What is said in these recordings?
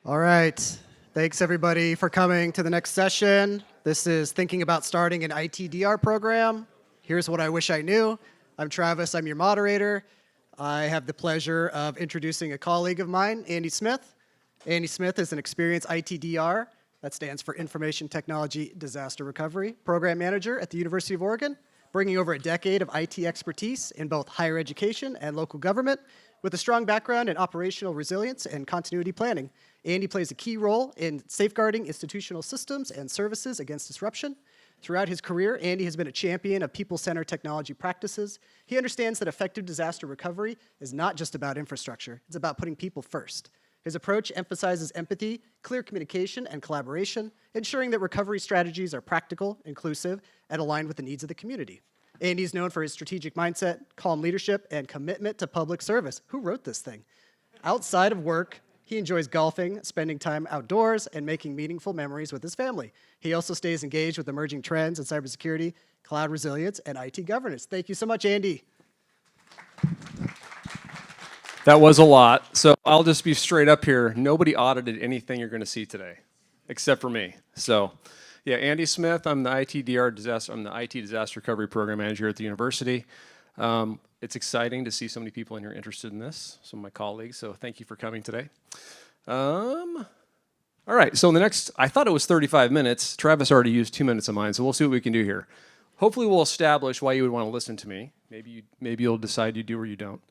All right. Thanks, everybody, for coming to the next session. This is Thinking About Starting an ITDR Program. Here's what I wish I knew. I'm Travis. I'm your moderator. I have the pleasure of introducing a colleague of mine, Andy Smith. Andy Smith is an experienced ITDR, that stands for Information Technology Disaster Recovery, program manager at the University of Oregon, bringing over a decade of IT expertise in both higher education and local government, with a strong background in operational resilience and continuity planning. Andy plays a key role in safeguarding institutional systems and services against disruption. Throughout his career, Andy has been a champion of people-centered technology practices. He understands that effective disaster recovery is not just about infrastructure, it's about putting people first. His approach emphasizes empathy, clear communication, and collaboration, ensuring that recovery strategies are practical, inclusive, and aligned with the needs of the community. Andy is known for his strategic mindset, calm leadership, and commitment to public service. Who wrote this thing? Outside of work, he enjoys golfing, spending time outdoors, and making meaningful memories with his family. He also stays engaged with emerging trends in cybersecurity, cloud resilience, and IT governance. Thank you so much, Andy. That was a lot. So I'll just be straight up here. Nobody audited anything you're going to see today, except for me. So, yeah, Andy Smith. I'm the IT Disaster Recovery Program Manager at the university. It's exciting to see so many people in here interested in this, some of my colleagues, so thank you for coming today. All right, so in the next, I thought it was 35 minutes. Travis already used 2 minutes of mine, so we'll see what we can do here. Hopefully we'll establish why you would want to listen to me. Maybe you'll decide you do or you don't.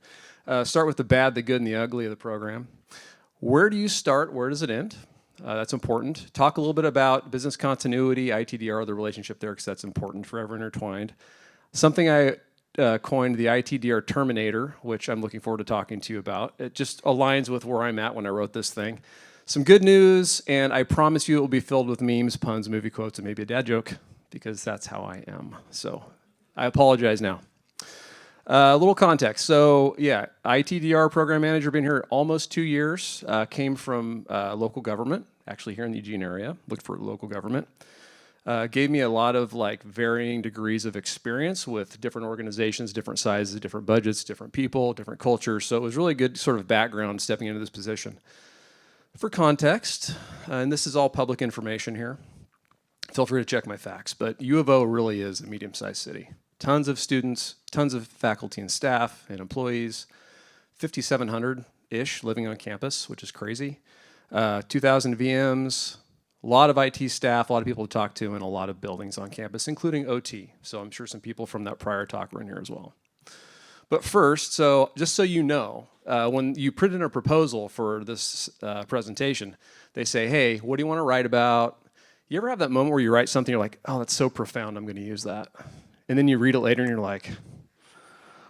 Start with the bad, the good, and the ugly of the program. Where do you start? Where does it end? That's important. Talk a little bit about business continuity, ITDR, the relationship there, because that's important, forever intertwined. Something I coined the ITDR Terminator, which I'm looking forward to talking to you about. It just aligns with where I'm at when I wrote this thing. Some good news, and I promise you it will be filled with memes, puns, movie quotes, and maybe a dad joke, because that's how I am. So I apologize now. A little context. So yeah, ITDR program manager, been here almost 2 years. Came from local government, actually here in the Eugene area. Looked for local government. Gave me a lot of varying degrees of experience with different organizations, different sizes, different budgets, different people, different cultures. So it was really good sort of background stepping into this position. For context, and this is all public information here, feel free to check my facts, but U of O really is a medium-sized city. Tons of students, tons of faculty and staff and employees, 5,700-ish living on campus, which is crazy. 2,000 VMs, a lot of IT staff, a lot of people to talk to, and a lot of buildings on campus, including OT. So I'm sure some people from that prior talk were in here as well. But first, so just so you know, when you print in a proposal for this presentation, they say, hey, what do you want to write about? You ever have that moment where you write something, you're like, oh, that's so profound, I'm going to use that. And then you read it later and you're like,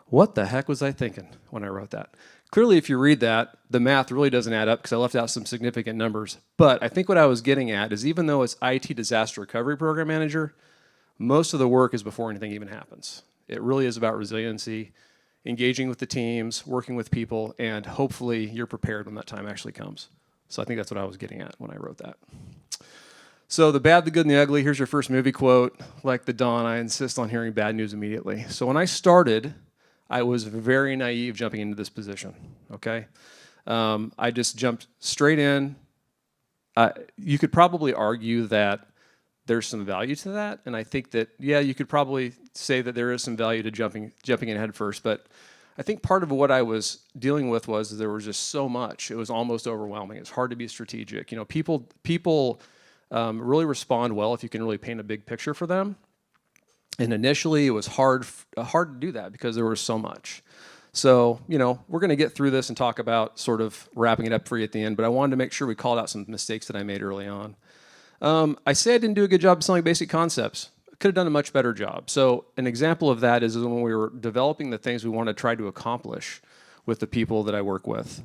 what the heck was I thinking when I wrote that? Clearly, if you read that, the math really doesn't add up because I left out some significant numbers. But I think what I was getting at is even though it's IT Disaster Recovery Program Manager, most of the work is before anything even happens. It really is about resiliency, engaging with the teams, working with people, and hopefully you're prepared when that time actually comes. So I think that's what I was getting at when I wrote that. So the bad, the good, and the ugly, here's your first movie quote. Like the dawn, I insist on hearing bad news immediately. So when I started, I was very naive jumping into this position, okay? I just jumped straight in. You could probably argue that there's some value to that, and I think that, yeah, you could probably say that there is some value to jumping in head first, but I think part of what I was dealing with was there was just so much. It was almost overwhelming. It's hard to be strategic. You know, people really respond well if you can really paint a big picture for them. And initially, it was hard to do that because there was so much. So, you know, we're going to get through this and talk about sort of wrapping it up for you at the end, but I wanted to make sure we called out some mistakes that I made early on. I say I didn't do a good job of selling basic concepts. I could have done a much better job. So an example of that is when we were developing the things we want to try to accomplish with the people that I work with.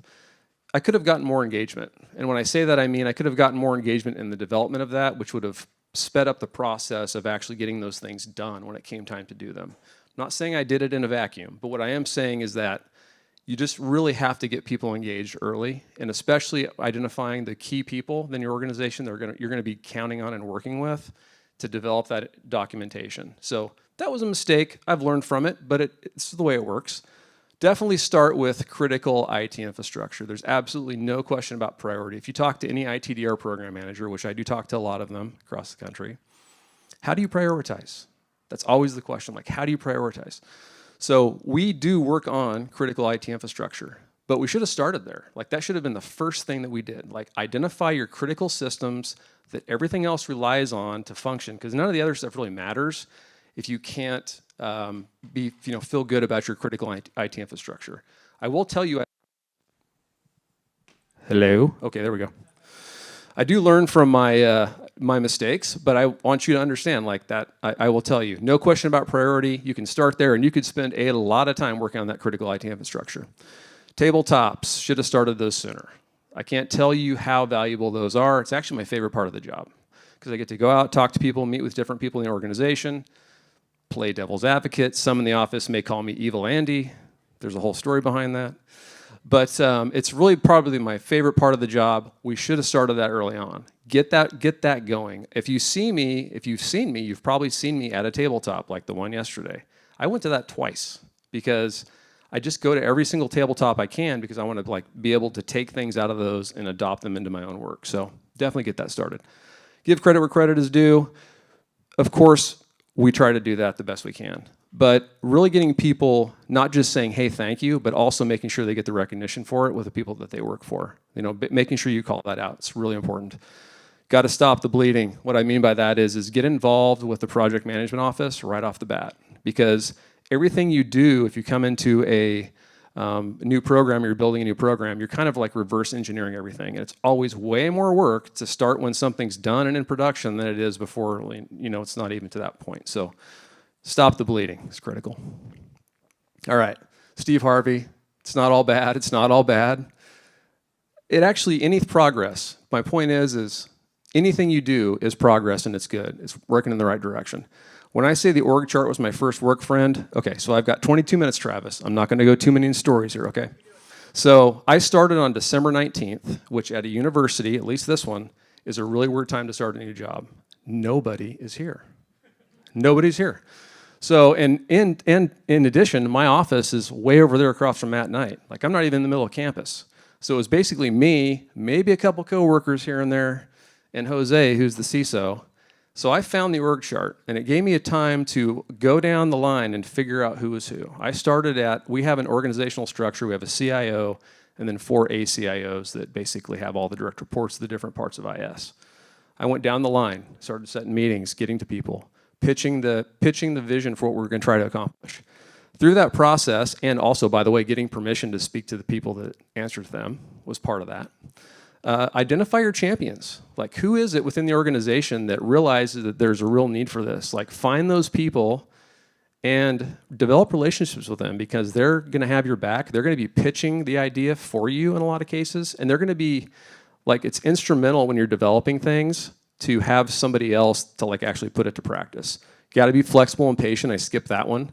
I could have gotten more engagement. And when I say that, I mean I could have gotten more engagement in the development of that, which would have sped up the process of actually getting those things done when it came time to do them. I'm not saying I did it in a vacuum, but what I am saying is that you just really have to get people engaged early, and especially identifying the key people in your organization that you're going to be counting on and working with to develop that documentation. So that was a mistake. I've learned from it, but it's the way it works. Definitely start with critical IT infrastructure. There's absolutely no question about priority. If you talk to any ITDR program manager, which I do talk to a lot of them across the country, how do you prioritize? That's always the question, like how do you prioritize? So we do work on critical IT infrastructure, but we should have started there. Like that should have been the first thing that we did. Like identify your critical systems that everything else relies on to function, because none of the other stuff really matters if you can't feel good about your critical IT infrastructure. I will tell you. Hello. Okay, there we go. I do learn from my my mistakes, but I want you to understand like that. I will tell you, no question about priority. You can start there, and you could spend a lot of time working on that critical IT infrastructure. Tabletops, should have started those sooner. I can't tell you how valuable those are. It's actually my favorite part of the job because I get to go out, talk to people, meet with different people in the organization, play devil's advocate. Some in the office may call me Evil Andy. There's a whole story behind that. But it's really probably my favorite part of the job. We should have started that early on. Get that going. If you've seen me, you've probably seen me at a tabletop like the one yesterday. I went to that twice because I just go to every single tabletop I can because I want to like be able to take things out of those and adopt them into my own work. So definitely get that started. Give credit where credit is due. Of course, we try to do that the best we can. But really getting people not just saying, hey, thank you, but also making sure they get the recognition for it with the people that they work for. You know, making sure you call that out. It's really important. Got to stop the bleeding. What I mean by that is get involved with the project management office right off the bat. Because everything you do, if you come into a new program, or you're building a new program, you're kind of like reverse engineering everything. And it's always way more work to start when something's done and in production than it is before, you know, it's not even to that point. So stop the bleeding. It's critical. All right, Steve Harvey. It's not all bad. It's not all bad. It actually, any progress, my point is anything you do is progress and it's good. It's working in the right direction. When I say the org chart was my first work friend, okay, so I've got 22 minutes, Travis. I'm not going to go too many in stories here, okay? So I started on December 19th, which at a university, at least this one, is a really weird time to start a new job. Nobody is here. Nobody's here. So, and in addition, my office is way over there across from Matt Knight. Like, I'm not even in the middle of campus. So it was basically me, maybe a couple coworkers here and there, and Jose, who's the CISO. So I found the org chart, and it gave me a time to go down the line and figure out who was who. I started at, we have an organizational structure. We have a CIO and then 4 ACIOs that basically have all the direct reports to the different parts of IS. I went down the line, started setting meetings, getting to people, pitching the vision for what we're going to try to accomplish. Through that process, and also, by the way, getting permission to speak to the people that answer to them was part of that. Identify your champions. Like, who is it within the organization that realizes that there's a real need for this? Like, find those people and develop relationships with them because they're going to have your back. They're going to be pitching the idea for you in a lot of cases, and they're going to be, like, it's instrumental when you're developing things to have somebody else to, like, actually put it to practice. You got to be flexible and patient. I skipped that one.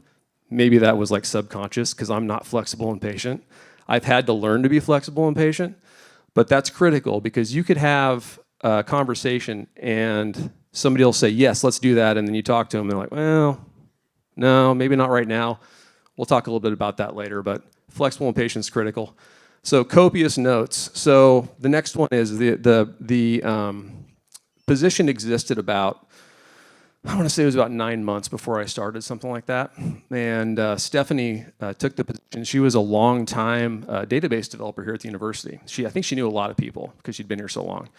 Maybe that was, like, subconscious because I'm not flexible and patient. I've had to learn to be flexible and patient. But that's critical because you could have a conversation and somebody will say, yes, let's do that. And then you talk to them and they're like, well, no, maybe not right now. We'll talk a little bit about that later, but flexible and patient is critical. So copious notes. So the next one is the position existed about, I want to say it was about 9 months before I started, something like that. And Stephanie took the position. She was a long-time database developer here at the university. I think she knew a lot of people because she'd been here so long.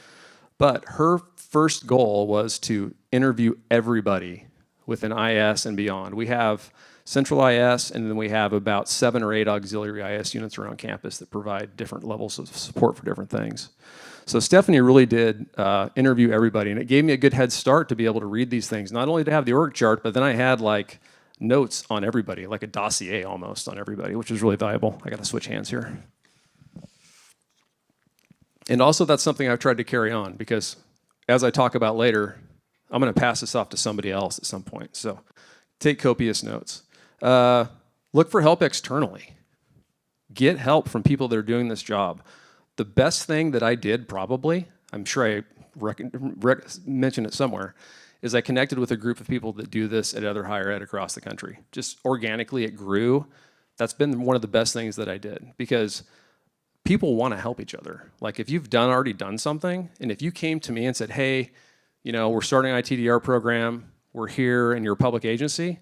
But her first goal was to interview everybody within IS and beyond. We have central IS, and then we have about 7 or 8 auxiliary IS units around campus that provide different levels of support for different things. So Stephanie really did interview everybody, and it gave me a good head start to be able to read these things. Not only to have the org chart, but then I had like notes on everybody, like a dossier almost on everybody, which is really valuable. I got to switch hands here. And also that's something I've tried to carry on because as I talk about later, I'm going to pass this off to somebody else at some point. So take copious notes. Look for help externally. Get help from people that are doing this job. The best thing that I did probably, I'm sure I mentioned it somewhere, is I connected with a group of people that do this at other higher ed across the country. Just organically it grew That's been one of the best things that I did, because people want to help each other. Like if you've already done something, and if you came to me and said, hey, we're starting an ITDR program, we're here and you're a public agency,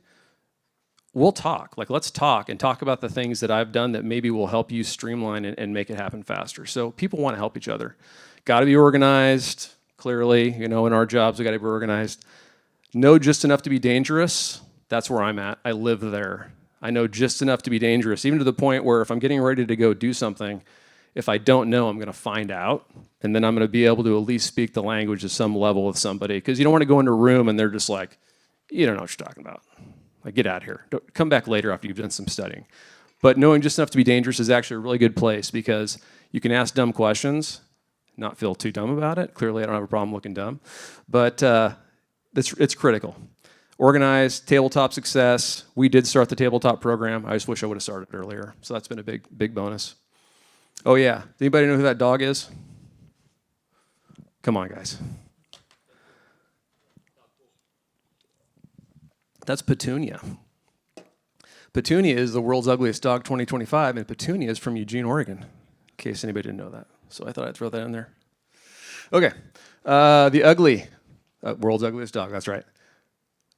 we'll talk. Like let's talk and talk about the things that I've done that maybe will help you streamline and make it happen faster. So people want to help each other. Got to be organized, clearly, in our jobs, we got to be organized. Know just enough to be dangerous. That's where I'm at. I live there. I know just enough to be dangerous, even to the point where if I'm getting ready to go do something, if I don't know, I'm going to find out, and then I'm going to be able to at least speak the language at some level with somebody, because you don't want to go into a room and they're just like, you don't know what you're talking about. Like, get out of here. Come back later after you've done some studying. But knowing just enough to be dangerous is actually a really good place, because you can ask dumb questions, not feel too dumb about it. Clearly, I don't have a problem looking dumb, but it's critical. Organized, tabletop success. We did start the tabletop program. I just wish I would have started earlier. So that's been a big bonus. Oh yeah, does anybody know who that dog is? Come on, guys. That's Petunia. Petunia is the world's ugliest dog 2025, and Petunia is from Eugene, Oregon, in case anybody didn't know that. So I thought I'd throw that in there. Okay, the ugly, world's ugliest dog, that's right.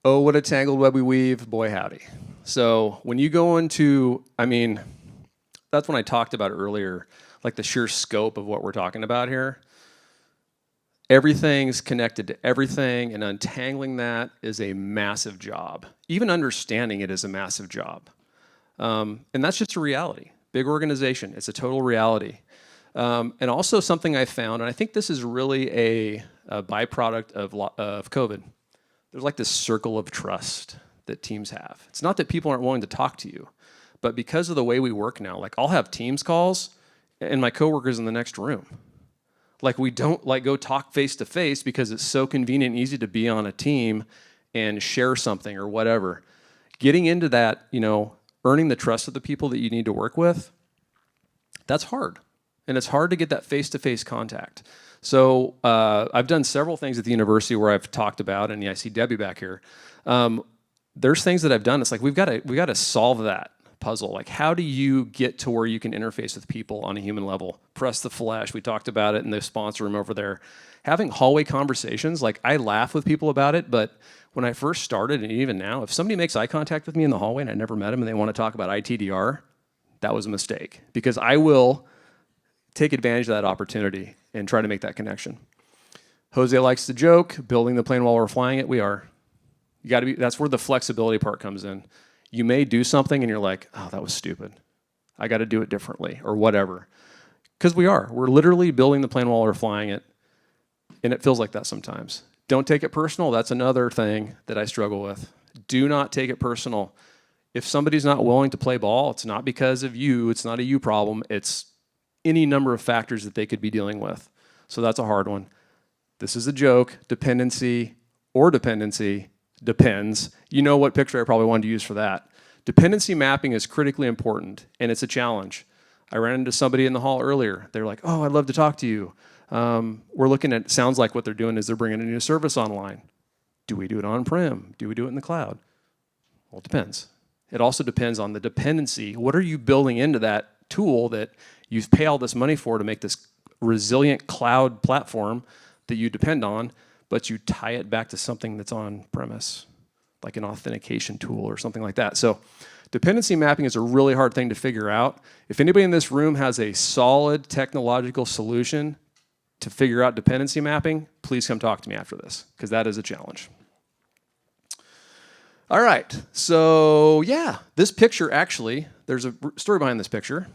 Oh, what a tangled web we weave, boy howdy. So when you go into, that's when I talked about earlier, like the sheer scope of what we're talking about here. Everything's connected to everything, and untangling that is a massive job. Even understanding it is a massive job. And that's just a reality. Big organization, it's a total reality. And also something I found, and I think this is really a byproduct of COVID. There's like this circle of trust that teams have. It's not that people aren't willing to talk to you, but because of the way we work now, like I'll have Teams calls and my coworker's in the next room. Like we don't go talk face to face because it's so convenient and easy to be on a team and share something or whatever. Getting into that, earning the trust of the people that you need to work with, that's hard. And it's hard to get that face-to-face contact. So I've done several things at the university where I've talked about, and I see Debbie back here. There's things that I've done. It's like we've got to solve that puzzle. Like, how do you get to where you can interface with people on a human level? Press the flesh. We talked about it in the sponsor room over there. Having hallway conversations, like I laugh with people about it, but when I first started, and even now, if somebody makes eye contact with me in the hallway and I never met them and they want to talk about ITDR, that was a mistake, because I will take advantage of that opportunity and try to make that connection. Jose likes to joke, building the plane while we're flying it, we are. You got to be, that's where the flexibility part comes in. You may do something and you're like, oh, that was stupid. I got to do it differently or whatever. Because we're literally building the plane while we're flying it, and it feels like that sometimes. Don't take it personal. That's another thing that I struggle with. Do not take it personal. If somebody's not willing to play ball, it's not because of you. It's not a you problem. It's any number of factors that they could be dealing with. So that's a hard one. This is a joke. Dependency depends. You know what picture I probably wanted to use for that. Dependency mapping is critically important, and it's a challenge. I ran into somebody in the hall earlier. They're like, oh, I'd love to talk to you. We're looking at, sounds like what they're doing is they're bringing a new service online. Do we do it on-prem? Do we do it in the cloud? Well, it depends. It also depends on the dependency. What are you building into that tool that you pay all this money for to make this resilient cloud platform that you depend on, but you tie it back to something that's on premise, like an authentication tool or something like that. So dependency mapping is a really hard thing to figure out. If anybody in this room has a solid technological solution to figure out dependency mapping, please come talk to me after this, because that is a challenge. All right, so yeah, this picture actually, there's a story behind this picture.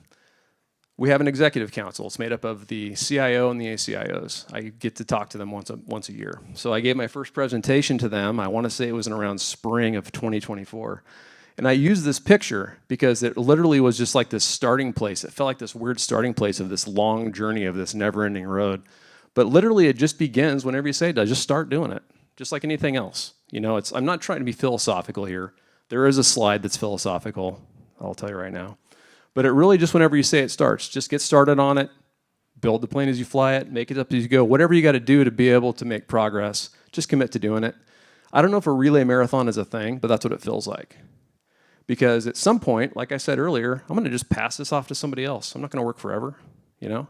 We have an executive council. It's made up of the CIO and the ACIOs. I get to talk to them once a year. So I gave my first presentation to them. I want to say it was in around spring of 2024. And I used this picture because it literally was just like this starting place. It felt like this weird starting place of this long journey of this never-ending road. But literally it just begins whenever you say it does. Just start doing it, just like anything else. I'm not trying to be philosophical here. There is a slide that's philosophical, I'll tell you right now. But it really just whenever you say it starts, just get started on it, build the plane as you fly it, make it up as you go. Whatever you got to do to be able to make progress, just commit to doing it. I don't know if a relay marathon is a thing, but that's what it feels like. Because at some point, like I said earlier, I'm going to just pass this off to somebody else. I'm not going to work forever, you know?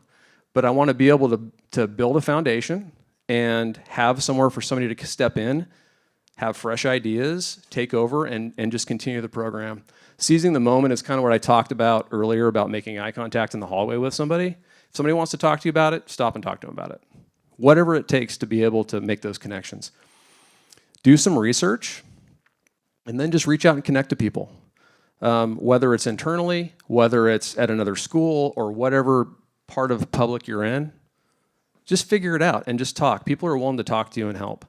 But I want to be able to build a foundation and have somewhere for somebody to step in, have fresh ideas, take over, and just continue the program. Seizing the moment is kind of what I talked about earlier about making eye contact in the hallway with somebody. If somebody wants to talk to you about it, stop and talk to them about it. Whatever it takes to be able to make those connections. Do some research, and then just reach out and connect to people. Whether it's internally, whether it's at another school, or whatever part of public you're in, just figure it out and just talk. People are willing to talk to you and help.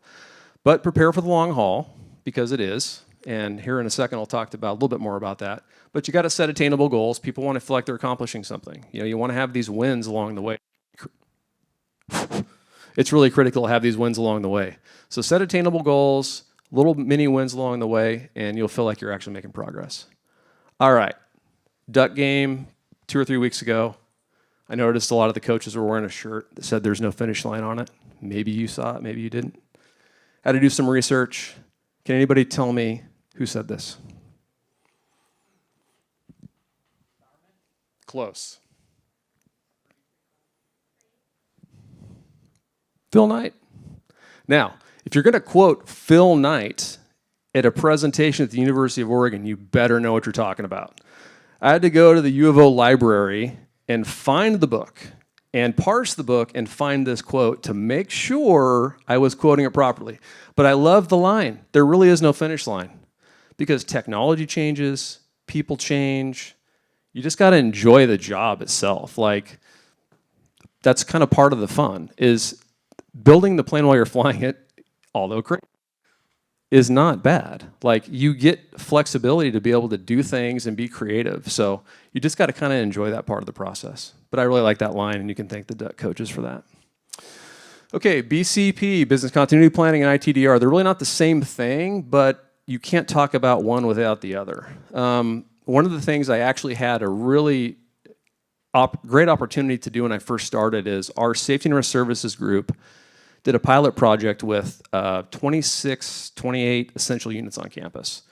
But prepare for the long haul, because it is. And here in a second, I'll talk about a little bit more about that. But you got to set attainable goals. People want to feel like they're accomplishing something. You know, you want to have these wins along the way. It's really critical to have these wins along the way. So set attainable goals, little mini wins along the way, and you'll feel like you're actually making progress. All right, duck game 2 or 3 weeks ago. I noticed a lot of the coaches were wearing a shirt that said there's no finish line on it. Maybe you saw it, maybe you didn't. Had to do some research. Can anybody tell me who said this? Close. Phil Knight. Now, if you're going to quote Phil Knight at a presentation at the University of Oregon, you better know what you're talking about. I had to go to the U of O library and find the book and parse the book and find this quote to make sure I was quoting it properly. But I love the line. There really is no finish line, because technology changes, people change. You just got to enjoy the job itself. Like, that's kind of part of the fun, is building the plane while you're flying it, although crazy, is not bad. Like, you get flexibility to be able to do things and be creative. So you just got to kind of enjoy that part of the process. But I really like that line, and you can thank the duck coaches for that. Okay, BCP, Business Continuity Planning, and ITDR, they're really not the same thing, but you can't talk about one without the other. One of the things I actually had a really great opportunity to do when I first started is our Safety and Risk Services group did a pilot project with 26, 28 essential units on campus.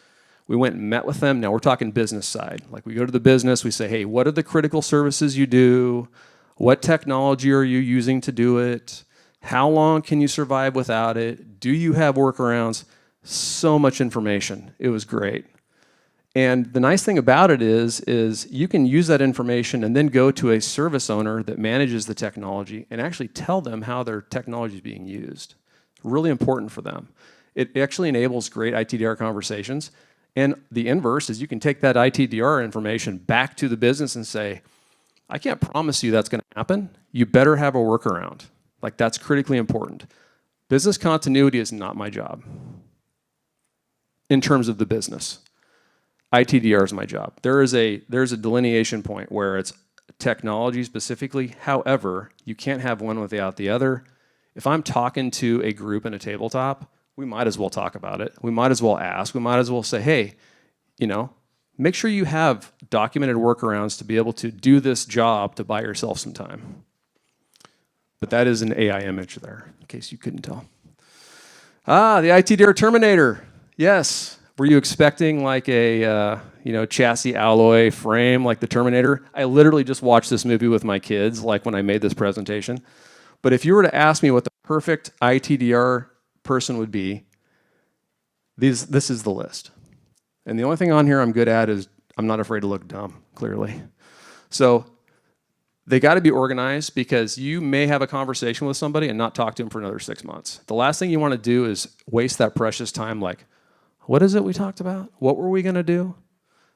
We went and met with them. Now we're talking business side. Like, we go to the business, we say, hey, what are the critical services you do? What technology are you using to do it? How long can you survive without it? Do you have workarounds? So much information. It was great. And the nice thing about it is you can use that information and then go to a service owner that manages the technology and actually tell them how their technology is being used. It's really important for them. It actually enables great ITDR conversations. And the inverse is you can take that ITDR information back to the business and say, I can't promise you that's going to happen. You better have a workaround. Like, that's critically important. Business continuity is not my job in terms of the business. ITDR is my job. There's a delineation point where it's technology specifically. However, you can't have one without the other. If I'm talking to a group in a tabletop, we might as well talk about it. We might as well ask. We might as well say, hey, you know, make sure you have documented workarounds to be able to do this job to buy yourself some time. But that is an AI image there, in case you couldn't tell. Ah, the ITDR Terminator. Yes. Were you expecting like a chassis alloy frame like the Terminator? I literally just watched this movie with my kids, like when I made this presentation. But if you were to ask me what the perfect ITDR person would be, this is the list. And the only thing on here I'm good at is I'm not afraid to look dumb, clearly. So they got to be organized, because you may have a conversation with somebody and not talk to them for another 6 months. The last thing you want to do is waste that precious time like, what is it we talked about? What were we going to do?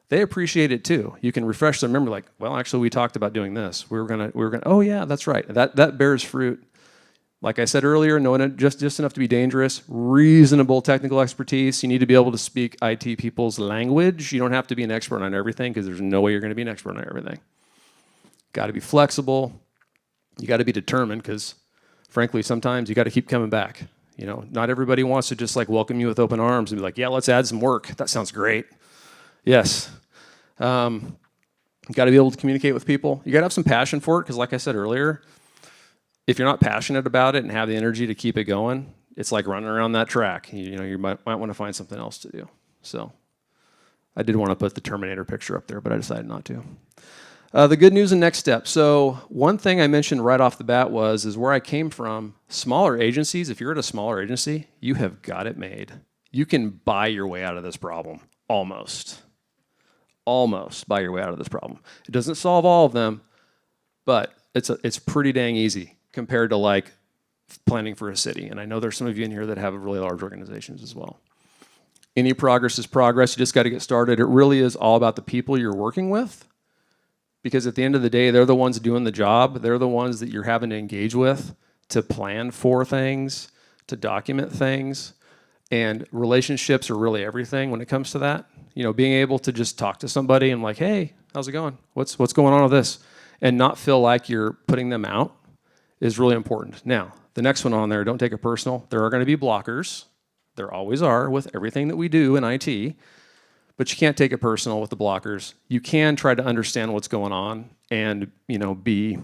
They appreciate it too. You can refresh their memory like, well, actually, we talked about doing this. We were gonna. Oh yeah, that's right. That bears fruit. Like I said earlier, knowing just enough to be dangerous, reasonable technical expertise. You need to be able to speak IT people's language. You don't have to be an expert on everything, because there's no way you're going to be an expert on everything. Got to be flexible. You got to be determined, because frankly, sometimes you got to keep coming back. You know, not everybody wants to just like welcome you with open arms and be like, yeah, let's add some work. That sounds great. Yes. You got to be able to communicate with people. You got to have some passion for it, because like I said earlier, if you're not passionate about it and have the energy to keep it going, it's like running around that track. You might want to find something else to do. So I did want to put the Terminator picture up there, but I decided not to. The good news and next step. So one thing I mentioned right off the bat is where I came from, smaller agencies, if you're at a smaller agency, you have got it made. You can buy your way out of this problem, almost. Almost buy your way out of this problem. It doesn't solve all of them, but it's pretty dang easy compared to like planning for a city. And I know there's some of you in here that have really large organizations as well. Any progress is progress. You just got to get started. It really is all about the people you're working with, because at the end of the day, they're the ones doing the job. They're the ones that you're having to engage with to plan for things, to document things. And relationships are really everything when it comes to that. You know, being able to just talk to somebody and like, hey, how's it going? What's going on with this? And not feel like you're putting them out is really important. Now, the next one on there, don't take it personal. There are going to be blockers. There always are with everything that we do in IT, but you can't take it personal with the blockers. You can try to understand what's going on and, you know, be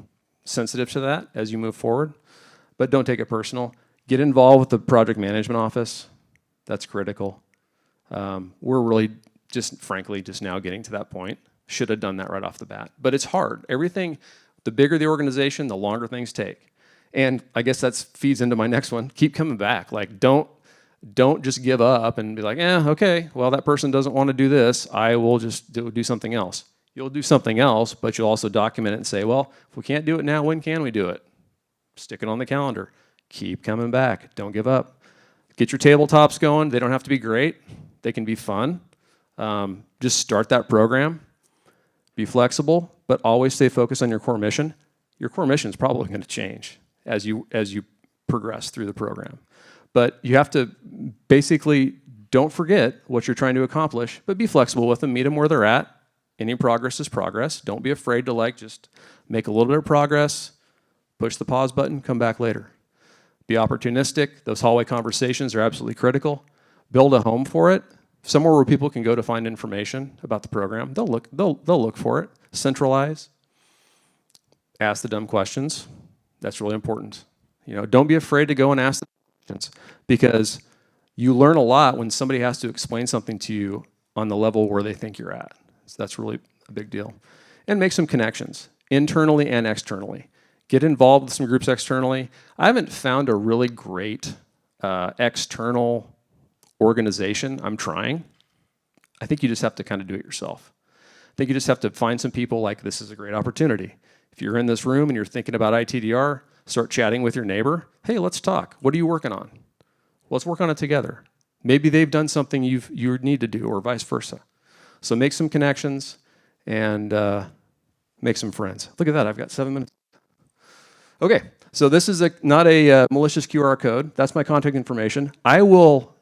sensitive to that as you move forward, but don't take it personal. Get involved with the project management office. That's critical. We're really frankly, now getting to that point. Should have done that right off the bat, but it's hard. Everything, the bigger the organization, the longer things take. And I guess that feeds into my next one. Keep coming back. Like, don't just give up and be like, okay, well, that person doesn't want to do this. I will just do something else. You'll do something else, but you'll also document it and say, well, if we can't do it now, when can we do it? Stick it on the calendar. Keep coming back. Don't give up. Get your tabletops going. They don't have to be great. They can be fun. Just start that program. Be flexible, but always stay focused on your core mission. Your core mission is probably going to change as you progress through the program. But you have to basically don't forget what you're trying to accomplish, but be flexible with them, meet them where they're at. Any progress is progress. Don't be afraid to like just make a little bit of progress, push the pause button, come back later. Be opportunistic. Those hallway conversations are absolutely critical. Build a home for it, somewhere where people can go to find information about the program. They'll look for it. Centralize. Ask the dumb questions. That's really important. You know, don't be afraid to go and ask the questions, because you learn a lot when somebody has to explain something to you on the level where they think you're at. So that's really a big deal. And make some connections, internally and externally. Get involved with some groups externally. I haven't found a really great external organization. I'm trying. I think you just have to kind of do it yourself. I think you just have to find some people like, this is a great opportunity. If you're in this room and you're thinking about ITDR, start chatting with your neighbor. Hey, let's talk. What are you working on? Let's work on it together. Maybe they've done something you need to do, or vice versa. So make some connections and make some friends. Look at that, I've got 7 minutes. Okay, so this is not a malicious QR code. That's my contact information. I will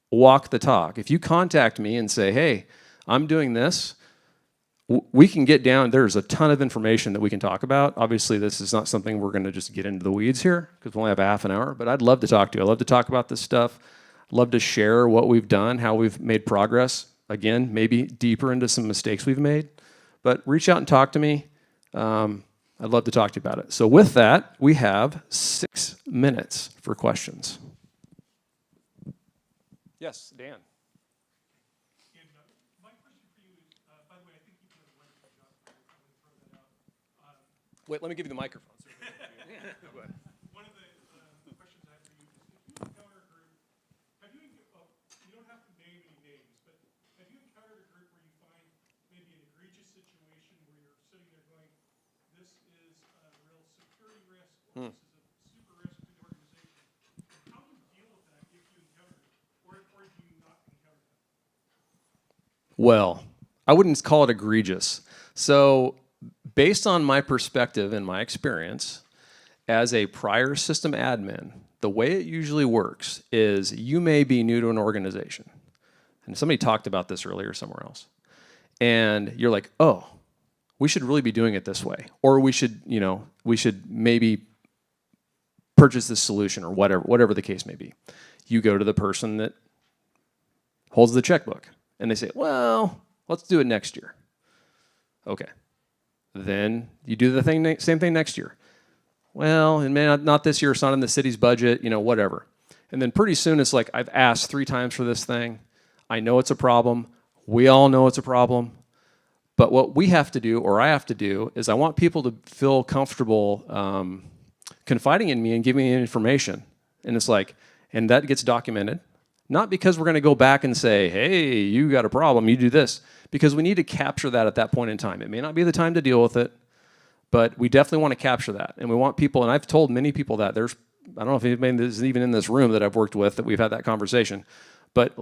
walk the talk. If you contact me and say, hey, I'm doing this, we can get down. There's a ton of information that we can talk about. Obviously, this is not something we're going to just get into the weeds here, because we only have half an hour, but I'd love to talk to you. I'd love to talk about this stuff. I'd love to share what we've done, how we've made progress. Again, maybe deeper into some mistakes we've made. But reach out and talk to me. I'd love to talk to you about it. So with that, we have 6 minutes for questions. Yes, Dan. My question for you is, by the way, I think you did a wonderful job. I'm going to throw that out. Wait, let me give you the microphone. Go ahead. One of the questions I have for you is, if you encounter a group, you don't have to name any names, but have you encountered a group where you find maybe an egregious situation where you're sitting there going, this is a real security risk, or this is a super risk to the organization? And how do you deal with that if you encounter it, or do you not encounter that? Well, I wouldn't call it egregious. So based on my perspective and my experience as a prior system admin, the way it usually works is you may be new to an organization. And somebody talked about this earlier somewhere else. And you're like, oh, we should really be doing it this way. Or we should maybe purchase this solution, or whatever the case may be. You go to the person that holds the checkbook and they say, well, let's do it next year. Okay. Then you do the same thing next year. Well, it may not this year, it's not in the city's budget, whatever. And then pretty soon it's like, I've asked 3 times for this thing. I know it's a problem. We all know it's a problem. But what we have to do, or I have to do, is I want people to feel comfortable confiding in me and giving me information. And it's like, and that gets documented. Not because we're going to go back and say, hey, you got a problem, you do this. Because we need to capture that at that point in time. It may not be the time to deal with it, but we definitely want to capture that. And we want people, and I've told many people that. I don't know if anybody is even in this room that I've worked with that we've had that conversation. But,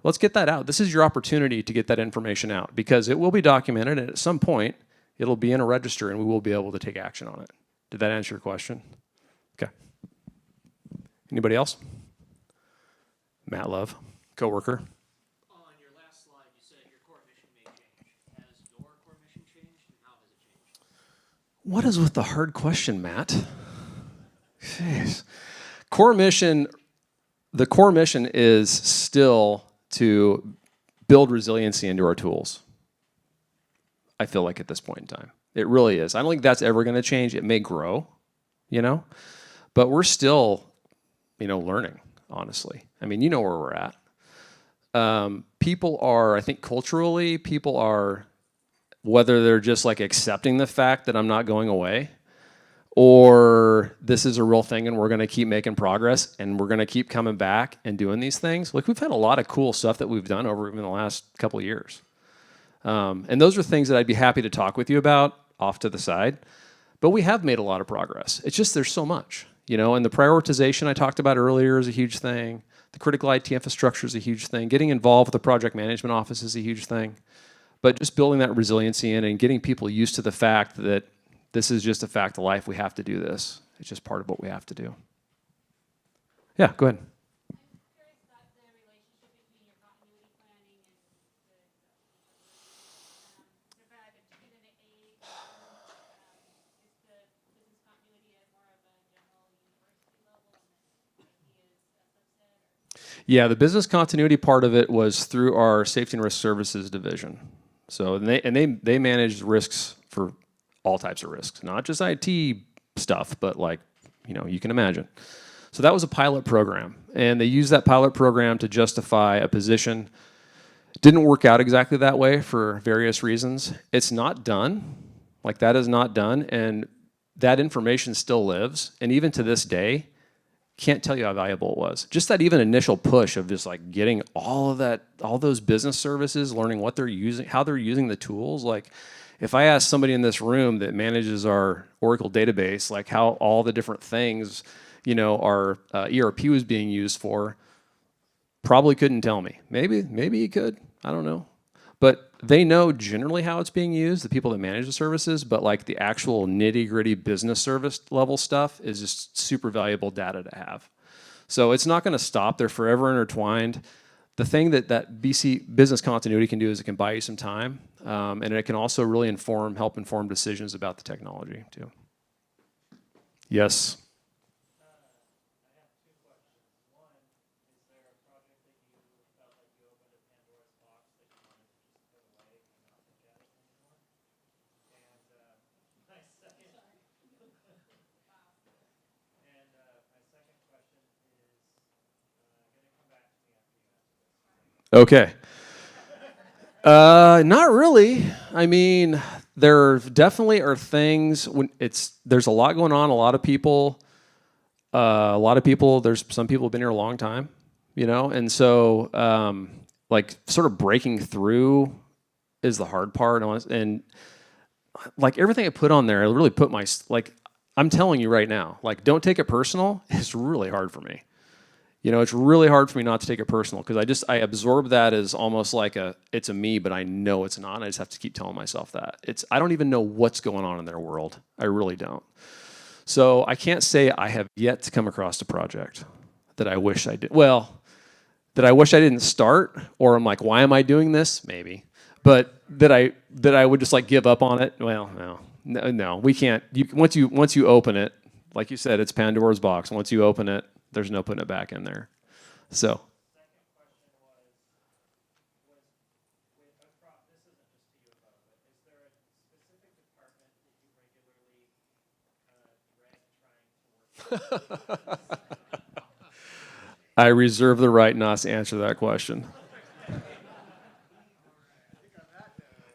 let's get that out. This is your opportunity to get that information out because it will be documented, and at some point, it'll be in a register, and we will be able to take action on it. Did that answer your question? Okay. Anybody else? Matt Love, coworker. On your last slide, you said your core mission may change. Has your core mission changed, and how has it changed? What is with the hard question, Matt? Jeez. Core mission. The core mission is still to build resiliency into our tools. I feel like at this point in time. It really is. I don't think that's ever going to change. It may grow, but we're still, learning, honestly. I mean, you know where we're at. People are, I think culturally, whether they're just like accepting the fact that I'm not going away, or this is a real thing and we're going to keep making progress and we're going to keep coming back and doing these things. Like we've had a lot of cool stuff that we've done over even the last couple of years. And those are things that I'd be happy to talk with you about off to the side. But we have made a lot of progress. It's just there's so much, and the prioritization I talked about earlier is a huge thing. The critical IT infrastructure is a huge thing. Getting involved with the project management office is a huge thing. But just building that resiliency in and getting people used to the fact that this is just a fact of life. We have to do this. It's just part of what we have to do. Yeah, go ahead. I'm curious about the relationship between your continuity planning and the provide a 2 to 8. Is the business continuity at more of a general university level and then IT is a subset? Or? Yeah, the business continuity part of it was through our safety and risk services division. So they manage risks for all types of risks, not just IT stuff, but you can imagine. So that was a pilot program, and they used that pilot program to justify a position. Didn't work out exactly that way for various reasons. It's not done. That is not done, and that information still lives. And even to this day, can't tell you how valuable it was. Just that even initial push of just getting all those business services, learning what they're using, how they're using the tools. If I ask somebody in this room that manages our Oracle database, how all the different things, our ERP was being used for, probably couldn't tell me. Maybe he could. I don't know. But they know generally how it's being used, the people that manage the services, but the actual nitty-gritty business service level stuff is just super valuable data to have. So it's not going to stop. They're forever intertwined. The thing that BC business continuity can do is it can buy you some time, and it can also really help inform decisions about the technology too. Yes. I have 2 questions. One, is there a project that you felt like you opened a Pandora's box that you wanted to just put away and not look at it anymore? And my second, my second question is going to come back to me after you answer this. Okay. Not really. I mean, there definitely are things there's a lot going on. A lot of people. There's some people have been here a long time, and so sort of breaking through is the hard part. And everything I put on there, I really put I'm telling you right now, don't take it personal. It's really hard for me. It's really hard for me not to take it personal because I absorb that as almost it's a me, but I know it's not. I just have to keep telling myself that. I don't even know what's going on in their world. I really don't. So I can't say I have yet to come across a project that I wish I did. Well, that I wish I didn't start, or I'm why am I doing this? Maybe. But that I would just give up on it. Well, no, we can't. Once you open it, like you said, it's Pandora's box. Once you open it, there's no putting it back in there. So. Second question was this isn't just to you, but is there a specific department that you regularly dread trying to work with? I reserve the right not to answer that question.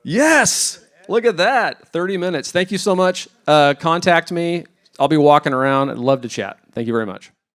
Yes. Look at that. 30 minutes. Thank you so much. Contact me. I'll be walking around. I'd love to chat. Thank you very much.